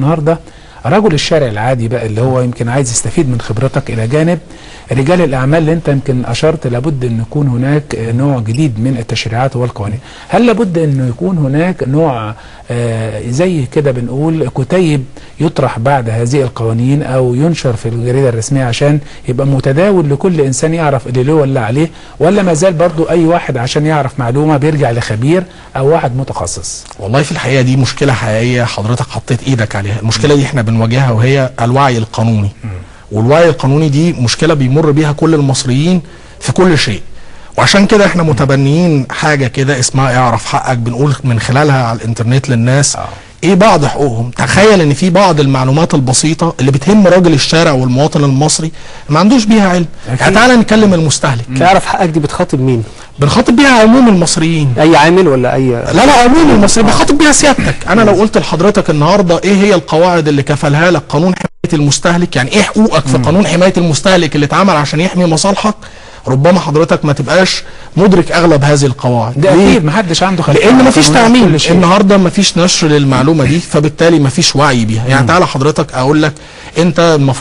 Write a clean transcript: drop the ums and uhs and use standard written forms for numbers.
النهارده رجل الشارع العادي بقى اللي هو يمكن عايز يستفيد من خبرتك الى جانب رجال الاعمال اللي انت يمكن اشرت لابد ان يكون هناك نوع جديد من التشريعات والقوانين. هل لابد انه يكون هناك نوع زي كده بنقول كتيب يطرح بعد هذه القوانين او ينشر في الجريده الرسميه عشان يبقى متداول لكل انسان يعرف اللي له ولا عليه، ولا ما زال برضو اي واحد عشان يعرف معلومه بيرجع لخبير او واحد متخصص؟ والله في الحقيقه دي مشكله حقيقيه حضرتك حطيت ايدك عليها. المشكله دي احنا بنواجهها وهي الوعي القانوني. والوعي القانوني دي مشكله بيمر بيها كل المصريين في كل شيء، وعشان كده احنا متبنيين حاجه كده اسمها اعرف حقك، بنقول من خلالها على الانترنت للناس ايه بعض حقوقهم. تخيل ان في بعض المعلومات البسيطه اللي بتهم راجل الشارع والمواطن المصري ما عندوش بيها علم. يعني تعالى نتكلم المستهلك. تعرف حقك دي بتخاطب مين؟ بنخاطب بيها عموم المصريين. اي عامل ولا اي؟ لا عموم المصريين بخاطب بيها سيادتك. انا لو قلت لحضرتك النهارده ايه هي القواعد اللي كفلها لك قانون حمايه المستهلك، يعني ايه حقوقك في قانون حمايه المستهلك اللي اتعمل عشان يحمي مصالحك، ربما حضرتك ما تبقاش مدرك اغلب هذه القواعد. ده اكيد ما حدش عنده خلفيه، لان ما فيش تعميم النهارده، ما فيش نشر للمعلومه دي، فبالتالي ما فيش وعي بيها. يعني تعالى حضرتك اقول لك انت المفروض